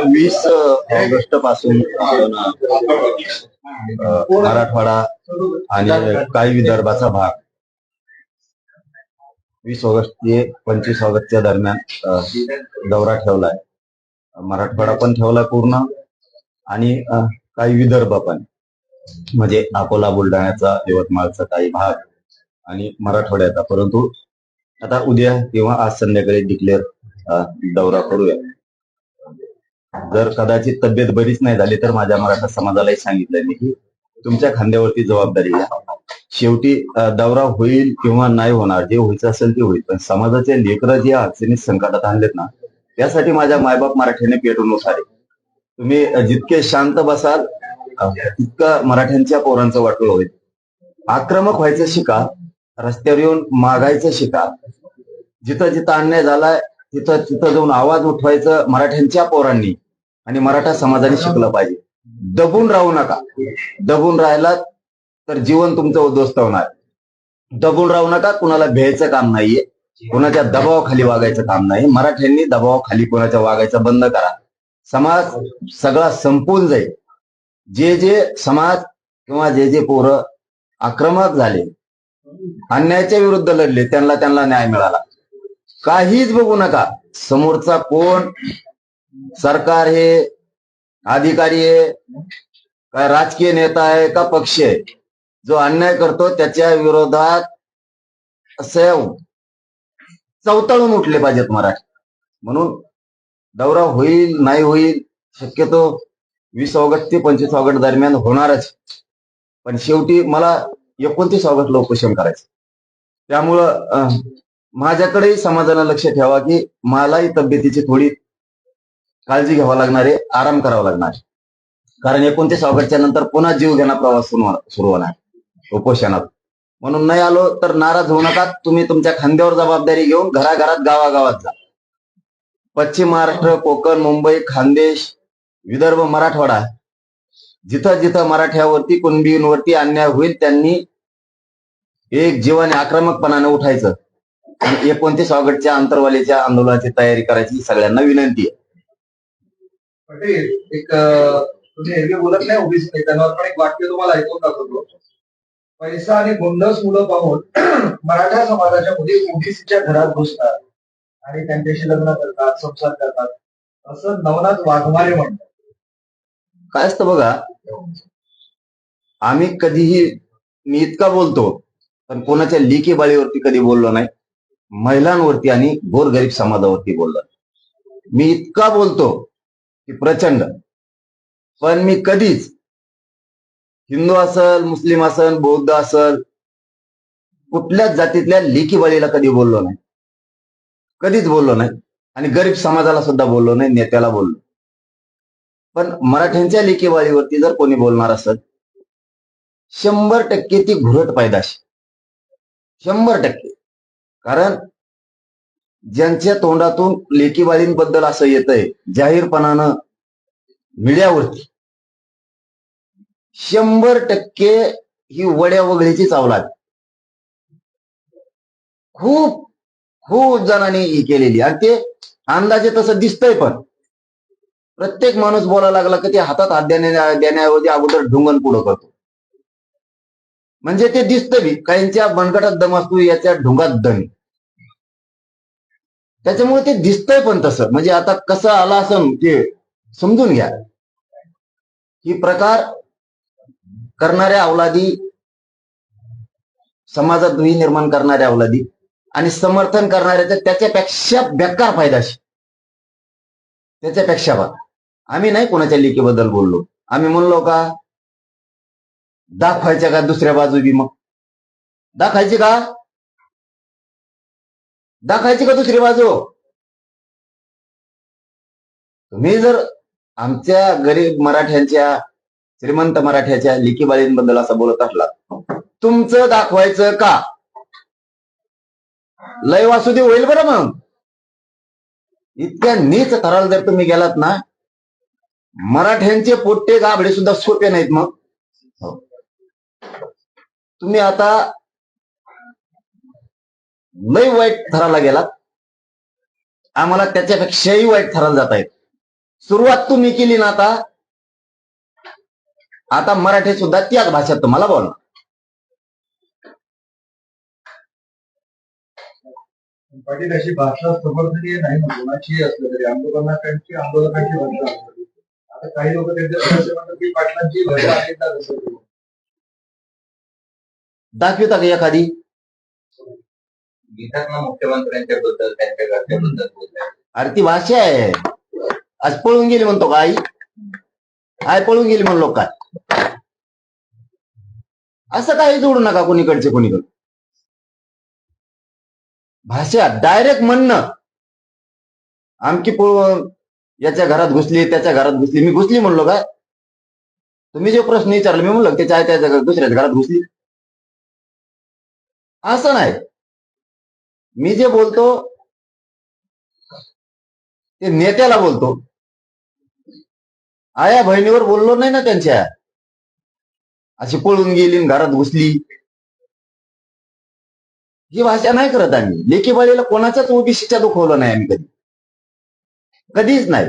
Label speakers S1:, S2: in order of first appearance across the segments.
S1: 20 August पासून मराठवाडा आणि काही विदर्भाचा भाग 20 ऑगस्ट ते 25 ऑगस्टच्या दरम्यान दौरा ठेवलाय. मराठवाडा पण ठेवलाय पूर्ण आणि काही विदर्भ पण, म्हणजे अकोला बुलढाण्याचा, यवतमाळचा काही भाग आणि मराठवाड्याचा. परंतु आता उद्या किंवा आज संध्याकाळी डिक्लेअर दौरा करूया. जर कदाचित तब्येत बरीच नाही झाली तर माझ्या मराठा समाजालाही सांगितलंय मी की तुमच्या खांद्यावरती जबाबदारी घ्या. शेवटी दौरा होईल किंवा नाही होणार, जे व्हायचं असेल ते होईल, पण समाजाचे लेकरं जे अडचणीत संकटात आणलेत ना, त्यासाठी माझ्या मायबाप मराठ्याने पेटून उठाले. तुम्ही जितके शांत बसाल तितकं मराठ्यांच्या पोरांचं वाटोळं होईल. आक्रमक व्हायचं शिका, रस्त्यावर येऊन मागायचं शिका, जिथं जिथं अन्याय झालाय तिथं तिथं जाऊन आवाज उठवायचं मराठ्यांच्या पोरांनी आणि मराठा समाजाने शिकलं पाहिजे. दबून राहू नका. दबून राहिलात तर जीवन तुमचं उद्ध्वस्त होणार. दबून राहू नका. कुणाला भ्यायचं काम नाहीये, कुणाच्या दबावाखाली वागायचं काम नाही. मराठ्यांनी दबावाखाली कुणाच्या वागायचं बंद करा. समाज सगळा संपून जाईल. जे जे समाज किंवा जे जे पोरं आक्रमक झाले, अन्यायाच्या विरुद्ध लढले, त्यांना न्याय मिळाला. काहीच बघू नका समोरचा कोण, सरकार हे, अधिकारी आहे काय, राजकीय नेता आहे का पक्ष आहे. जो अन्याय करतो त्याच्या विरोधात असे चवताळून उठले पाहिजेत मराठी. म्हणून दौरा होईल नाही होईल, शक्यतो 20 ऑगस्ट ते 25 ऑगस्ट दरम्यान होणारच. पण शेवटी मला 29 ऑगस्टला उपोषण करायचं. त्यामुळं माझ्याकडेही समाजानं लक्ष ठेवा की मलाही तब्येतीची थोडी काळजी घ्यावा लागणार आहे, आराम करावा लागणार आहे. कारण 29 ऑगस्टच्या नंतर पुन्हा जीव घेणा प्रवास सुरू होणार उपोषणात. म्हणून नाही आलो तर नाराज होऊ नका. तुम्ही तुमच्या खांद्यावर जबाबदारी घेऊन घराघरात गावागावात जा. पश्चिम महाराष्ट्र, कोकण, मुंबई, खानदेश, विदर्भ, मराठवाडा, जिथं जिथं मराठ्यावरती, कुणबींवरती अन्याय होईल त्यांनी एक जीवाने आक्रमकपणाने उठायचं. 29 ऑगस्टच्या अंतरवालीच्या आंदोलनाची तयारी करायची सगळ्यांना विनंती आहे.
S2: पटेल, एक तुम्ही एरवी बोलत नाही ओबीसी नेत्यांवर, पण एक वाक्य तुम्हाला ऐकून दाखवतो. पैसा आणि गुंडस मुलं पाहून मराठा समाजाच्या मुली ओबीसीच्या घरात घुसतात आणि त्यांच्याशी लग्न करतात, संसार करतात, असं नवनाथ वाघमारे म्हणतात.
S1: काय असतं बघा, आम्ही कधीही, मी इतका बोलतो पण कोणाच्या लेकी बाळीवरती कधी बोललो नाही. महिलांवरती आणि गोरगरीब समाजावरती बोललो. मी इतका बोलतो की प्रचंड, पण मी कधीच हिंदू असल, मुस्लिम असल, बौद्ध असल, कुठल्याच जातीतल्या लेकी बाळीला कधी बोललो नाही. कधीच बोललो नाही. आणि गरीब समाजाला सुद्धा बोललो नाही, नेत्याला बोललो. पण मराठ्यांच्या लेकी बाळीवरती जर कोणी बोलणार असेल, 100% ती घुरट पैदाशी, 100%. कारण ज्यांच्या तोंडातून लेकीबाळींबद्दल असं येतंय जाहीरपणानं मीडियावरती, 100% ही वड्या वगळीची चावलात. खूप खूप जणांनी ही केलेली, आणि ते अंदाजे तसं दिसतंय. पण प्रत्येक माणूस बोलायला लागला की ते हातात हात देण्याऐवजी अगोदर ढुंगण पुढं करतो. म्हणजे ते दिसतं बी, काहींच्या मनगटात दम असतो, याच्या ढुंगात दम. त्याच्यामुळे ते दिसतंय पण तसं. म्हणजे आता कसं आला असं ते समजून घ्या. ही प्रकार करणाऱ्या अवलादी, समाजात दुही निर्माण करणाऱ्या अवलादी आणि समर्थन करणाऱ्याच्या त्याच्यापेक्षा बेकार फायदाशी, त्याच्यापेक्षा बघा. आम्ही नाही कोणाच्या लेकीबद्दल बोललो. आम्ही म्हणलो का दाखवायच्या का दुसऱ्या बाजू बी? मग दाखवायची का? दाखवायची का दुसरी बाजू? तुम्ही जर आमच्या गरीब मराठ्यांच्या, श्रीमंत मराठ्याच्या लेकीबाळींबद्दल असं बोलत असला, तुमचं दाखवायचं का? लय वासुदेव होईल बरं. मग इतक्या नीच थराला जर तुम्ही गेलात ना, मराठ्यांचे पोट्टे गाबडे सुद्धा सोपे नाहीत. मग तुम्ही आता लय वाईट थराला गेलात. आम्हाला त्याच्यापेक्षाही वाईट थराला जात आहेत. सुरुवात तुम्ही केली ना आता मराठी सुद्धा त्याच भाषेत तुम्हाला बोलणार.
S2: पाटील अशी भाषा समर्थनीय नाही ना कोणाची असलं तरी आंदोलकांची भाषा असते. आता काही लोक त्यांच्या भाषेत म्हणतात की पाटलांची भाषा आहे का असं.
S1: दाखवता का एखादी?
S3: गीतातला मुख्यमंत्र्यांच्या बद्दल त्यांच्या घरच्याबद्दल बोलतात.
S1: अरे ती भाषा आहे. आज पळून गेली म्हणतो का आई? आई पळून गेली म्हणलो काय? असं काही जोडू नका कोणीकडचे कोणीकडे. भाषा डायरेक्ट म्हणणं आमकी याच्या घरात घुसली त्याच्या घरात घुसली. मी घुसली म्हणलो काय? तुम्ही जे प्रश्न विचारले मी म्हणलं त्याच्या दुसऱ्याच्या घरात घुसली असं नाही. मी जे बोलतो ते नेत्याला बोलतो. आया बहिणीवर बोललो नाही ना त्यांच्या. अशी पळून गेली घरात घुसली ही भाषा नाही करत आम्ही. लेकी बाळीला कोणाच्याच ओबीसीच्या दुखवलं नाही आम्ही कधी, कधीच नाही.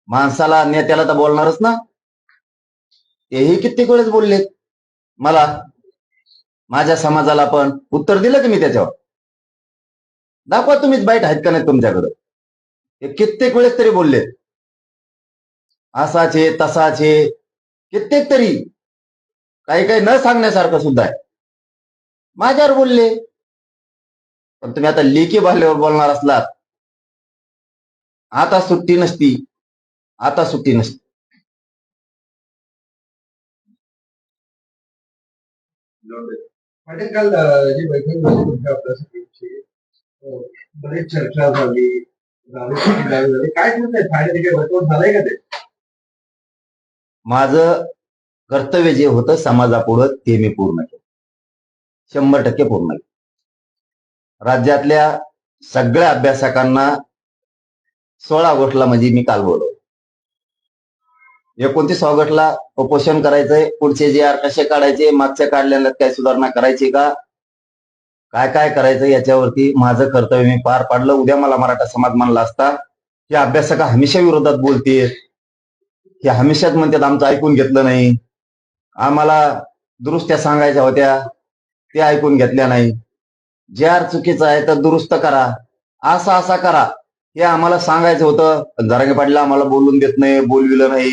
S1: माणसाला नेत्याला तर बोलणारच ना. तेही कित्येक वेळेस बोलले मला, माझ्या समाजाला पण उत्तर दिलं की मी त्याच्यावर. दाखवा तुम्हीच बाईट आहेत का नाही तुमच्याकडं. हे कित्येक वेळेस तरी बोलले असाचे तसाचे कित्येक तरी, काही काही न सांगण्यासारखं सुद्धा आहे. माझ्यावर बोलले. पण तुम्ही आता लेकी बाल्यावर बोलणार असलात आता सुट्टी नसती. आता सुट्टी नसती.
S2: पाटील काल जी बैठक झाली तुमच्या अभ्यासकांची बरीच चर्चा झाली, झाली काय तुमचं फायदे तिथे वर्कआउट झालंय का ते?
S1: माझं कर्तव्य जे होतं समाजापुढं ते मी पूर्ण केलं, 100% पूर्ण केलं. राज्यातल्या सगळ्या अभ्यासकांना 16 ऑगस्टला म्हणजे मी काल बोलवलं. 29 ऑगस्टला उपोषण करायचंय. पुढचे जे आर कसे काढायचे, मागच्या काढलेल्यात काय सुधारणा करायची का, काय काय करायचं याच्यावरती माझं कर्तव्य मी पार पाडलं. उद्या मला मराठा समाज मानला असता हे अभ्यासक हमेशा विरोधात बोलते, हे हमेशाच म्हणतात आमचं ऐकून घेतलं नाही, आम्हाला दुरुस्त्या सांगायच्या होत्या ते ऐकून घेतल्या नाही, जे आर चुकीचं आहे तर दुरुस्त करा, असा असा करा हे आम्हाला सांगायचं होतं. जरांगे पाटील आम्हाला बोलून देत नाही, बोलविलं नाही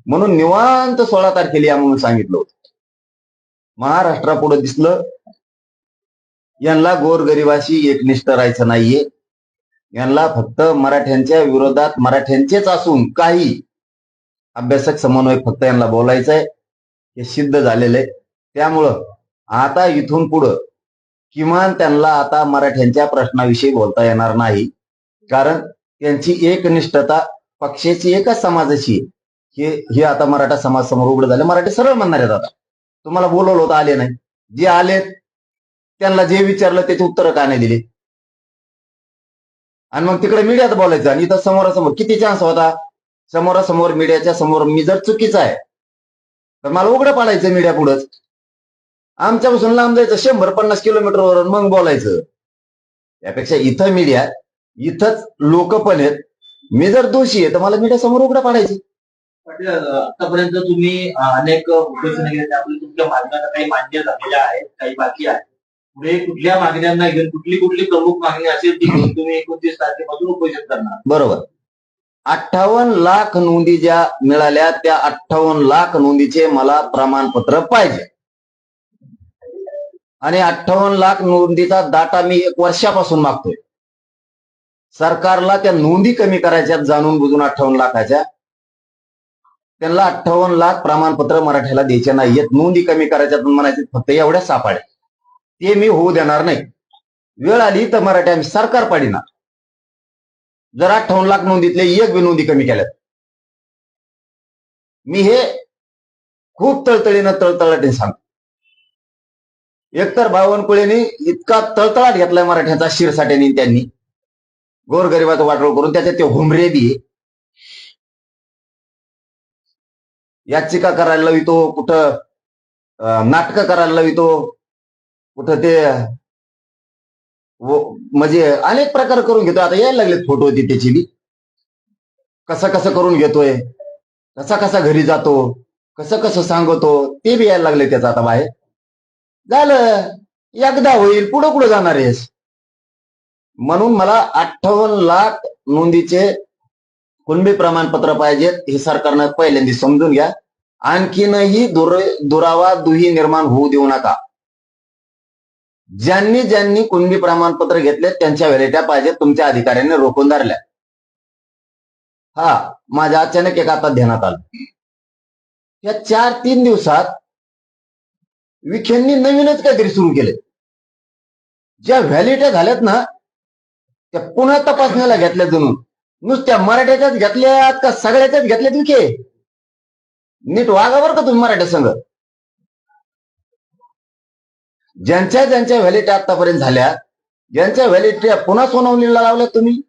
S1: म्हणून निवांत 16 तारखेला या म्हणून सांगितलं होतं. महाराष्ट्रापुढे दिसलं यांना गोरगरिबाशी एकनिष्ठ राहायचं नाहीये. यांना फक्त मराठ्यांच्या विरोधात मराठ्यांचेच असून काही अभ्यासक समन्वयक फक्त यांना बोलायचंय. हे सिद्ध झालेलं आहे. त्यामुळं आता इथून पुढं किमान त्यांना आता मराठ्यांच्या प्रश्नाविषयी बोलता येणार नाही. कारण त्यांची एकनिष्ठता पक्षाची एकच समाजाची हे आता मराठा समाज समोर उघड झाले. मराठी सरळ म्हणणार आहेत आता तुम्हाला बोलवलं होतं आले नाही. जे आले त्यांना जे विचारलं त्याचे उत्तर का नाही दिले. आणि मग तिकडे मीडियात बोलायचं आणि इथं समोरासमोर किती चान्स होता. समोरासमोर मीडियाच्या समोर मी जर चुकीचा आहे तर मला उघडं पाडायचं मीडिया पुढंच. आमच्यापासून लांब जायचं 150 किलोमीटरवर मग बोलायचं. त्यापेक्षा इथं मीडिया, इथंच लोक पण आहेत. मी जर दोषी आहे तर मला मीडिया समोर उघडं पाडायचं.
S3: पाटील आतापर्यंत तुम्ही अनेक उपोषण केले, त्यामुळे तुमच्या मागण्या काही मान्य झालेल्या आहेत, काही बाकी आहेत. पुढे कुठल्या मागण्यांना घेऊन कुठली कुठली प्रमुख मागणी असेल ती घेऊन तुम्ही 29 तारखेपासून उपोषण करणार?
S1: बरोबर. 58 लाख नोंदी ज्या मिळाल्या त्या 58 लाख नोंदीचे मला प्रमाणपत्र पाहिजे. आणि 58 लाख नोंदीचा डाटा मी 1 वर्षापासून मागतोय. सरकारला त्या नोंदी कमी करायच्यात जाणून बुजून 58 लाखाच्या. त्यांना 58 लाख प्रमाणपत्र मराठ्याला द्यायचे नाहीयेत. नोंदी कमी करायच्यात म्हणायचे फक्त एवढ्या सापाड्या. ते मी होऊ देणार नाही. वेळ आली तर मराठी आम्ही सरकार पाडीना. जर 58 लाख नोंदीतले एक बी नोंदी कमी केल्यात मी हे खूप तळतळाटीने सांगतो. एकतर बावनकुळेने इतका तळतळाट घेतलाय मराठ्याचा शिरसाट्याने त्यांनी गोरगरिबाचं वाटोळ करून. त्याच्यात ते हुमरे बी याचिका करायला लावितो, कुठं नाटकं करायला लावितो, कुठं ते म्हणजे अनेक प्रकार करून घेतो. आता यायला लागलेत फोटो होती त्याची बी. कसं कसं करून घेतोय, कसा कसा घरी जातो, कसं कसं सांगतो, ते बी यायला लागले त्याचं आता बाहेर. झालं, एकदा होईल, पुढं पुढे जाणार आहेस. म्हणून मला 58 लाख नोंदीचे कुणबी प्रमाणपत्र पाहिजेत, हे सरकारनं पहिल्यांदा समजून घ्या. आणखीनही दुरावा दुही निर्माण होऊ देऊ नका. ज्यांनी ज्यांनी कुणबी प्रमाणपत्र घेतले त्यांच्या व्हॅलिट्या पाहिजेत, तुमच्या अधिकाऱ्यांनी रोखून धरल्या. हा, माझ्या अचानक एक आता ध्यानात आलं. या 4-3 दिवसात विखेंनी नवीनच काहीतरी सुरू केले. ज्या व्हॅलिट्या झाल्यात ना, त्या पुन्हा तपासण्याला घेतल्या जणून. नुसत्या मराठ्याच्याच घेतल्यात का सगळ्याच्याच घेतल्यात विखे? नीट वागा बरं का तुम्ही मराठ्या संघ. ज्यांच्या ज्यांच्या व्हॅलिट्या आतापर्यंत झाल्या, ज्यांच्या व्हॅलिट्या पुन्हा सोनवणीला लावल्यात तुम्ही,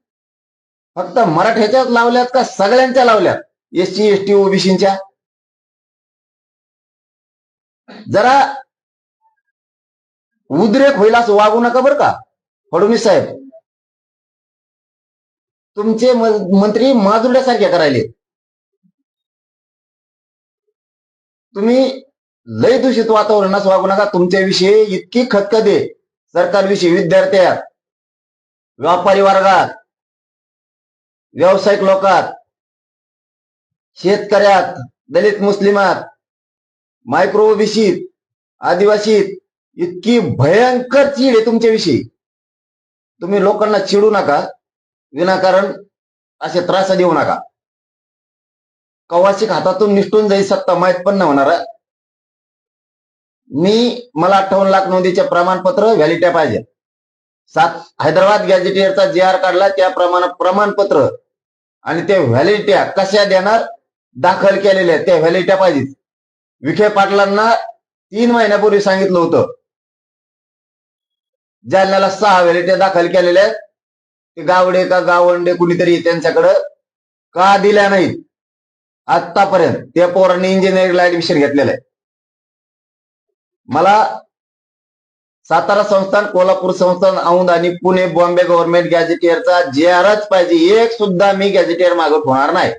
S1: फक्त मराठ्याच्याच लावल्यात का सगळ्यांच्या लावल्यात? एससी एसटी ओबीसीच्या? जरा उद्रेक होईल असं वागू नका बरं का फडणवीस साहेब. तुमचे मंत्री माजुरड्यासारखे करायले. तुम्ही लय दूषित वातावरणास वागू नका. तुमच्याविषयी इतकी खतखते सरकारविषयी, विद्यार्थ्यात, व्यापारी वर्गात, व्यावसायिक लोकात, शेतकऱ्यात, दलित मुस्लिमात, मायक्रो ओबीसीत, आदिवासीत इतकी भयंकर चीड आहे तुमच्याविषयी. तुम्ही लोकांना चिडू नका, विनाकारण असे त्रास देऊ नका. कवाशिक हातातून निष्ठून जाईल सत्ता, माहित पण नाही होणार. मला 58 लाख नोंदीचे प्रमाणपत्र व्हॅलिट्या पाहिजे. हैदराबाद गॅझेटियरचा JR काढला, त्या प्रमाणपत्र आणि त्या व्हॅलिट्या कशा देणार, दाखल केलेल्या त्या व्हॅलिट्या पाहिजेत. विखे पाटलांना 3 महिन्यापूर्वी सांगितलं होतं. जालन्याला 6 व्हॅलिट्या दाखल केलेल्या आहेत. ते गावडे का गावंडे कुणीतरी त्यांच्याकडं का दिल्या नाहीत आतापर्यंत? त्या पोरांनी इंजिनिअरिंगला ऍडमिशन घेतलेलं आहे. मला सातारा संस्थान, कोल्हापूर संस्थान, औंध आणि पुणे बॉम्बे गव्हर्नमेंट गॅझेटियरचा JRच पाहिजे. एक सुद्धा मी गॅझेटियर मागं होणार नाही.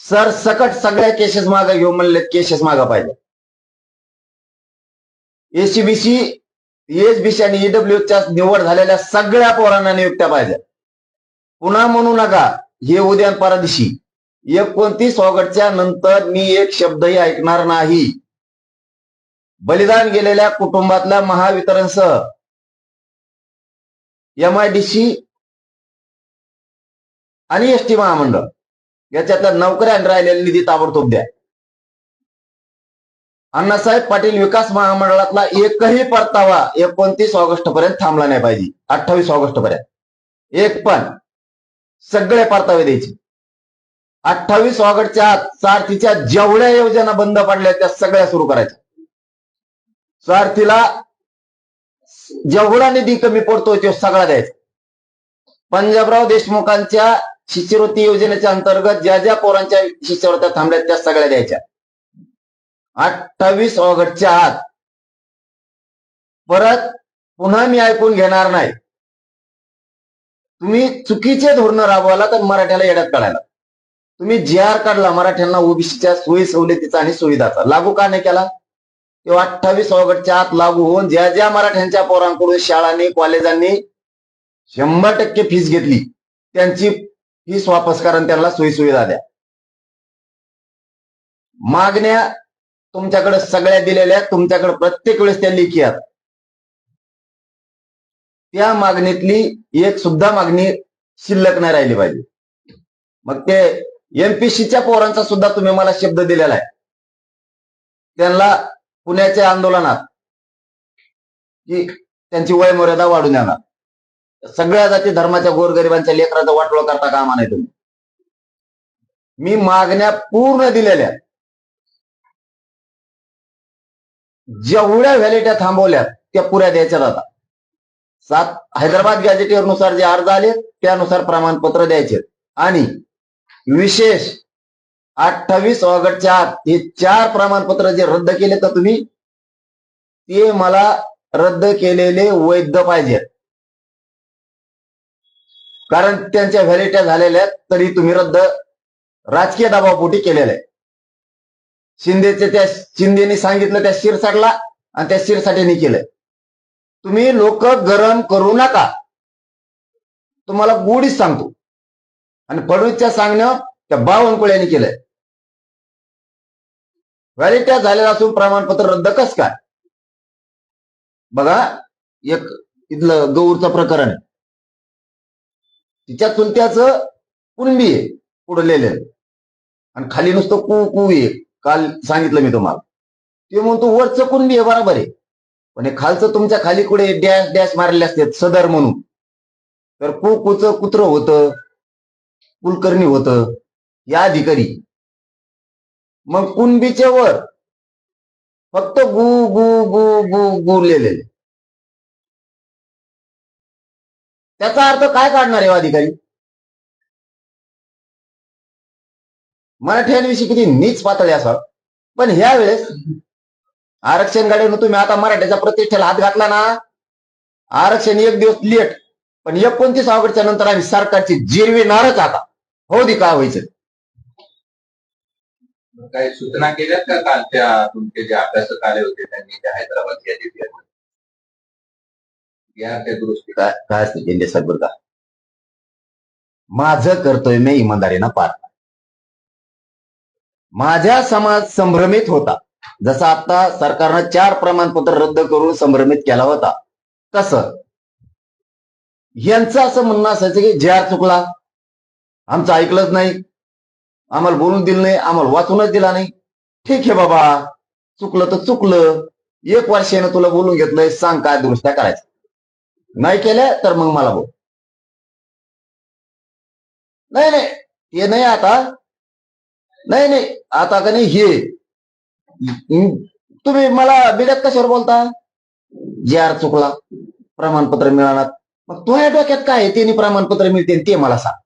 S1: सरसकट सगळ्या केसेस मागं घेऊन म्हणले, केसेस मागं पाहिजे. एसीबीसी, एसबीसी आणि ईडब्ल्यूच्या निवड झालेल्या सगळ्या पोरांना नियुक्त्या पाहिजे. पुन्हा म्हणू नका हे उद्या परदिशी 29 ऑगस्टच्या नंतर मी एक शब्दही ऐकणार नाही. बलिदान गेलेल्या कुटुंबातल्या महावितरणसह MIDC आणि एसटी महामंडळ याच्यातल्या नोकऱ्या राहिलेल्या निधी ताबडतोब द्या. अण्णासाहेब पाटील विकास महामंडळातला एकही परतावा 29 ऑगस्ट पर्यंत थांबला नाही पाहिजे. 28 ऑगस्ट पर्यंत एक पण, सगळे परतावे द्यायचे. 28 ऑगस्टच्या आत सारथीच्या जेवढ्या योजना बंद पडल्या त्या सगळ्या सुरू करायच्या. सारथीला जेवढा निधी कमी पडतोय तो सगळा द्यायचा. पंजाबराव देशमुखांच्या शिष्यवृत्ती योजनेच्या अंतर्गत ज्या ज्या पोरांच्या शिष्यवृत्त्या थांबल्या त्या सगळ्या द्यायच्या. 28 ऑगस्टच्या आत. परत पुन्हा मी ऐकून घेणार नाही. तुम्ही चुकीचे धोरण राबवाला तर मराठ्याला येड्यात काढायला. तुम्ही JR काढला मराठ्यांना ओबीसीच्या सोयी सवलतीचा आणि सुविधाचा, लागू का नाही केला? तो 28 ऑगस्टच्या आत लागू होऊन ज्या ज्या मराठ्यांच्या पोरांकडून शाळांनी, कॉलेजांनी 100% फीस घेतली त्यांची फीस वापस करा आणि त्यांना सोयी सुविधा द्या. मागण्या तुमच्याकडे सगळ्या दिलेल्या, तुमच्याकडे प्रत्येक वेळेस त्या लेखी आहेत. त्या मागणीतली एक सुद्धा मागणी शिल्लक नाही राहिली पाहिजे. मग ते MPSCच्या पोरांचा सुद्धा तुम्ही मला शब्द दिलेला आहे. त्यांना पुण्याच्या आंदोलनात की त्यांची वय मर्यादा वाढून येणार. सगळ्या जाती धर्माच्या गोरगरिबांच्या लेकराचं वाटोळ करता कामा नाही तुम्ही. मी मागण्या पूर्ण दिलेल्या, जेवढ्या व्हॅलिट्या थांबवल्या त्या पुऱ्या द्यायच्या आता. हैदराबाद गॅझेटियर नुसार जे अर्ज आले त्यानुसार प्रमाणपत्र द्यायचे. आणि विशेष 28 ऑगस्टच्या आत हे 4 प्रमाणपत्र जे रद्द केले तर तुम्ही ते मला रद्द केलेले वैध पाहिजेत. कारण त्यांच्या व्हॅलिट्या झालेल्या आहेत, तरी तुम्ही रद्द राजकीय दबावपोटी केलेलं आहे. शिंदेनी सांगितलं त्या शिरसाटला आणि त्या शिरसाटेने केलंय. तुम्ही लोक गरम करू नका, तुम्हाला गोडीच सांगतो. आणि फडणवीसच्या सांगणं त्या बावनकुळ्यांनी केलंय. व्हॅलिट्या झालेला असून प्रमाणपत्र रद्द कस काय? बघा, एक इथलं गौरचं प्रकरण आहे. तिच्या चुलत्याचं कुणबी आहे पुढे लिहिलेलं, आणि खाली नुसतं कु आहे. काल सांगितलं मी तुम्हाला, ते म्हणतो वरचं कुणबी आहे बरोबर आहे, पण हे खालचं तुमच्या खाली कुठे डॅश डॅश मारले असते सदर म्हणून. तर कुचं कुत्र होतं, कुलकर्णी होतं, या अधिकारी. मग कुणबीच्या वर फक्त गु गु गु गु गु लिहिलेले. त्याचा अर्थ काय काढणार आहे अधिकारी? मराठ्यांविषयी किती नीच पातळी असावं. पण ह्या वेळेस आरक्षण गाडीनं तुम्ही आता मराठ्याच्या प्रतिष्ठेला हात घातला ना. आरक्षण एक दिवस लेट, पण 29 ऑगस्टच्या नंतर आम्ही सरकारची जिरविणारच आता, हो दे काय व्हायचं.
S4: काही सूचना केल्यात का कालच्या तुमचे जे अभ्यासक आले होते त्यांनी त्या हैदराबादच्या या त्या दुरुस्ती?
S1: काय असते केंद्र सरकार का? माझं कर्तव्य मी इमानदारीनं पार. माझ्या समाज संभ्रमित होता, जसं आता सरकारनं 4 प्रमाणपत्र रद्द करून संभ्रमित केला होता, तसं यांचं असं म्हणणं असायचं की JR चुकला, आमचं ऐकलंच नाही, आम्हाला बोलून दिलं नाही, आम्हाला वाचूनच दिला नाही. ठीक आहे बाबा, चुकलं तर चुकलं, 1 वर्षानं तुला बोलून घेतलंय, सांग काय दुरुस्त्या करायचं. नाही केल्या तर मग मला बोल. नाही नाही हे नाही आता, नाही नाही आता का नाही हे तुम्ही मला बिड्यात कशावर बोलता? JR चुकला, प्रमाणपत्र मिळणार. मग तुझ्या डोक्यात काय आहे त्यांनी प्रमाणपत्र मिळते ते मला सांग.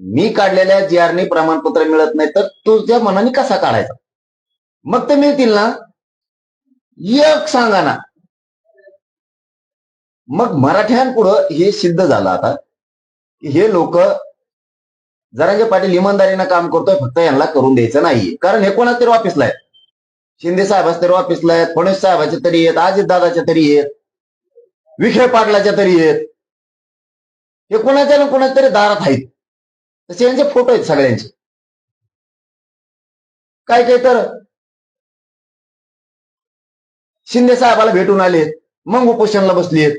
S1: मी काढलेल्या JRने प्रमाणपत्र मिळत नाही तर तुझ्या मनाने कसा काढायचा? मग ते मिळतील ना, एक सांगा ना. मग मराठ्यांपुढं हे सिद्ध झालं आता की हे लोक, जरांगे पाटील इमानदारीनं काम करतोय, फक्त यांना करून द्यायचं नाहीये. कारण हे कोणाच तरी ऑफिसला आहेत, शिंदे साहेबाच तरी ऑफिसला आहेत, फडणवीस साहेबाच्या तरी आहेत, अजित दादाच्या तरी आहेत, विखे पाटलाच्या तरी आहेत. हे कोणाच्या ना कोणाच्या तरी दारात आहेत. तसे यांचे फोटो आहेत सगळ्यांचे. काय काय तर शिंदे साहेबाला भेटून आलेत, मग उपोषणला बसलीत.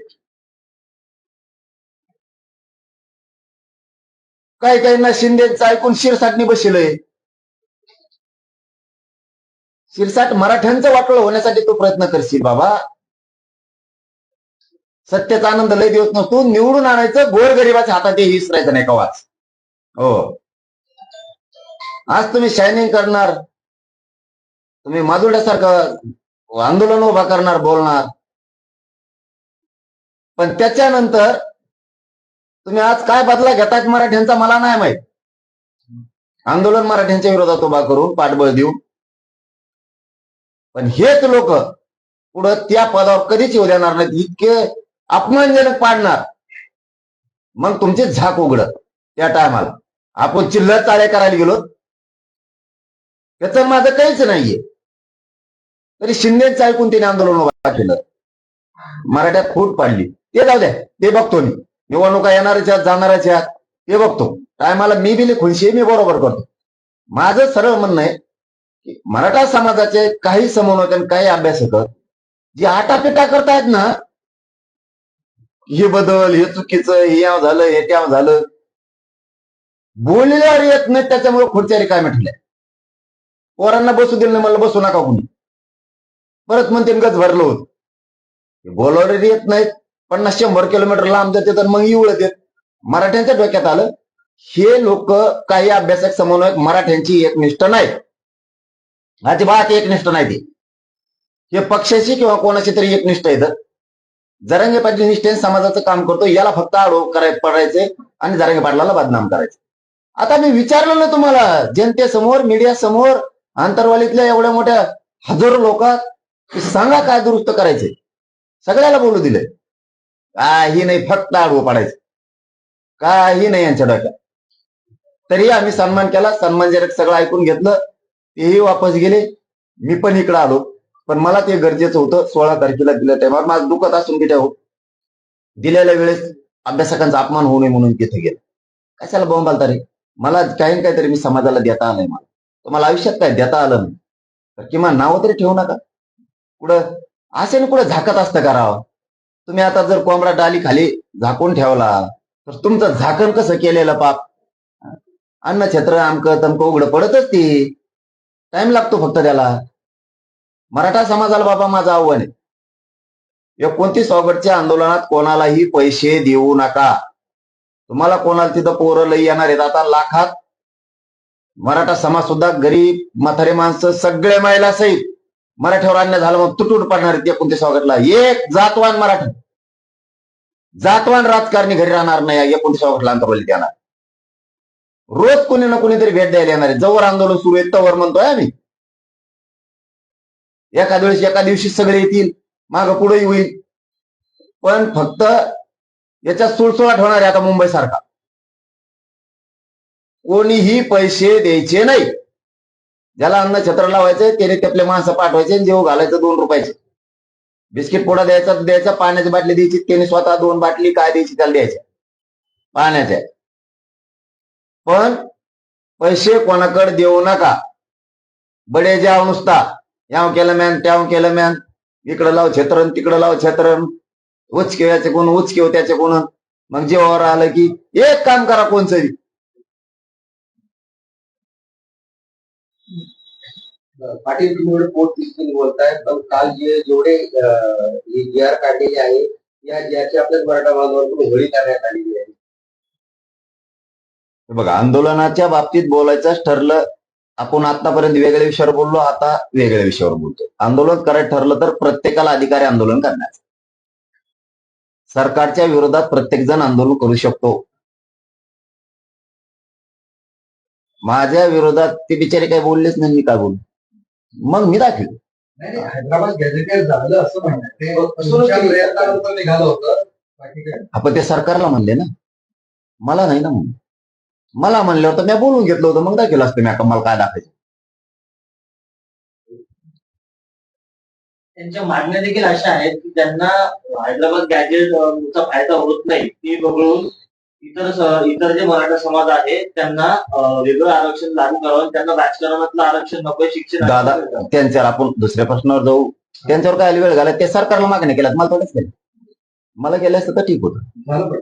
S1: काही काहींना शिंदेचं ऐकून शिरसाटणी बसलंय. शिरसाट मराठ्यांचं वाटोळं होण्यासाठी तो प्रयत्न करशील बाबा. सत्याचा आनंद लय दिवस नसतो, निवडून आणायचं, गोरगरिबाच्या हातात हे विसरायचं नाही कवाच. हो, आज तुम्ही शायनिंग करणार, तुम्ही माजुड्यासारखं आंदोलन उभा करणार, बोलणार, पण त्याच्यानंतर तुम्ही आज काय बदला घेतायत मराठ्यांचा मला नाही माहित. आंदोलन मराठ्यांच्या विरोधात उभा करून पाठबळ देऊन, पण हेच लोक पुढं त्या पदावर कधीच येऊ देणार नाहीत, इतके अपमानजनक पाडणार. मग तुमचे झाक उघडत. त्या टायमाला आपण चिल्लर चाळे करायला गेलो, त्याचं माझं काहीच नाहीये, तरी शिंदेचं ऐकून त्याने आंदोलन उभा केलं, मराठ्यात फूट पाडली. ते जाऊ द्या, ते बघतो मी. निवडणुका येणाऱ्याच्या जाणाऱ्याच्या ते बघतो. टायमाला मी बिली खुशी, मी बरोबर करतो. माझं सरळ म्हणणं आहे की मराठा समाजाचे काही समन्वयक आणि काही अभ्यासक जे आटापिटा करतायत ना, हे बदल, हे चुकीचं, हे याव झालं, हे त्याव झालं, बोलल्यावर येत नाही, त्याच्यामुळे खुर्च्या काय म्हटल्या. पोरांना बसू दिलं नाही, मला बसू नका कुणी. परत म्हणते गच भरलं होत. बोलवणारे येत नाहीत, 50-100 किलोमीटर लांब जाते तर मग इवळत येत. मराठ्यांच्या डोक्यात आलं हे लोक काही अभ्यासक समन्वयक मराठ्यांची एकनिष्ठ नाहीत, अजिबात एकनिष्ठ नाही. हे पक्षाशी किंवा कोणाशी तरी एकनिष्ठ येतं. जरांगे पाटील निष्ठेने समाजाचं काम करतो, याला फक्त आडो पडायचे आणि जरांगे पाटलाला बदनाम करायचे. आता मी विचारलं ना तुम्हाला, जनतेसमोर, मीडिया समोर, आंतरवालीतल्या एवढ्या मोठ्या हजारो लोकात, सांगा काय दुरुस्त करायचे. सगळ्याला बोलू दिले. काही नाही, फक्त आडवं पाडायचं, काही नाही यांच्या डोक्यात. तरी आम्ही सन्मान केला, सन्मानजनक सगळं ऐकून घेतलं, तेही वापस गेले. मी पण इकडे आलो, पण मला ते गरजेचं होतं. 16 तारखेला दिल्या टायमावर माझं दुखत असून की ठेव दिलेल्या वेळेस अभ्यासकांचा अपमान होऊ नये म्हणून तिथे गेलं. कशाला बोंबालता रे? मला काही ना काहीतरी मी समाजाला देता आलंय. मला तुम्हाला आयुष्यात काय देता आलं नाही तर किमान नाव तरी ठेवू नका. कुठं असे ना कुठं झाकत असतं का राव? तुम्ही आता जर कोंबडा डाली खाली झाकून ठेवला तर तुमचं झाकण कसं केलेलं पाप? अन्न छत्र आमकं तमकं उघडं पडतच ती. टाइम लागतो फक्त त्याला. मराठा समाजाला बाबा माझं आव्हान आहे, 29 ऑगस्टच्या आंदोलनात कोणालाही पैसे देऊ नका. तुम्हाला कोणाला तिथं पोरं लई येणार आहेत आता लाखात. मराठा समाज सुद्धा गरीब म्हातारे माणसं सगळे महिला सहित मराठ्यावर अन्याय झालं मग तुटून पडणार आहेत 29 ऑगस्टला. एक जातवान मराठा, जातवान राजकारणी घरी राहणार नाही 29 ऑगस्टला अंकबली येणार. रोज कोणी ना कोणीतरी भेट द्यायला येणार आहे. जवळ आंदोलन सुरू आहे तवर म्हणतोय आम्ही. एका दिवशी सगळे येतील, मागं पुढेही होईल, पण फक्त याच्यात सुळसुळाट होणार आहे आता मुंबई सारखा. कोणीही पैसे द्यायचे नाही. ज्याला अन्न छत्र लावायचंय त्याने त्यातले माणसं पाठवायचे, जेव घालायचं 2 रुपयाचे. बिस्किट पोडा द्यायचा, पाण्याची बाटली द्यायची, त्याने स्वतः 2 बाटली काय द्यायची त्याला द्यायच्या पाण्याच्या. पण पैसे कोणाकडे देऊ नका. बडे जाव नुसता याव केलं मॅन, त्याव केलं मॅन, इकडं लाव छत्रन तिकडं लाव छत्रन, उचकेव्याचे कोण उचकेव त्याचे कोण. मग जेव्हा आलं की एक काम करा कोणचंही.
S2: पाटील तुम्ही एवढे पोट दिसतील बोलताय, पण काल जेवढे जी आर काढलेले आहे या जी आपल्याच मराठा बांधवांकडून होळी करण्यात आलेली आहे.
S1: बघा, आंदोलनाच्या बाबतीत बोलायचं ठरलं, आपण आतापर्यंत वेगळ्या विषयावर बोललो, आता वेगळ्या विषयावर बोलतो. आंदोलन करायचं ठरलं तर प्रत्येकाला अधिकार आहे आंदोलन करण्याचा. सरकारच्या विरोधात प्रत्येक जण आंदोलन करू शकतो. माझ्या विरोधात ते बिचारे काही बोललेच नाही, मी काय बोलू? मग मी दाखल.
S2: नाही हैदराबाद गॅझेटेड झालं असं म्हणणं ते तुमच्या प्रयत्नानंतर निघालं होतं. बाकी काय
S1: आपण ते सरकारला म्हणले ना, मला नाही ना म्हणले. मला म्हणल्यावर तर मी बोलून घेतलं होतं, मग दाखल असतं मी मला काय दाखवायचं.
S3: त्यांच्या मागण्या देखील अशा आहेत की त्यांना हैदराबाद गॅजेटचा फायदा होत नाही, ती वगळून इतर जे मराठा समाज आहे त्यांना वेगळं आरक्षण लागू करावं. त्यांना राजकारणातलं आरक्षण नको, शिक्षण
S1: दादा त्यांच्यावर आपण दुसऱ्या प्रश्नावर जाऊ. त्यांच्यावर काय वेळ घाला, ते सरकारला मागण्या केल्यात, मला थोडंच केलं. मला केलं असतं तर ठीक होतं.
S2: झालं पण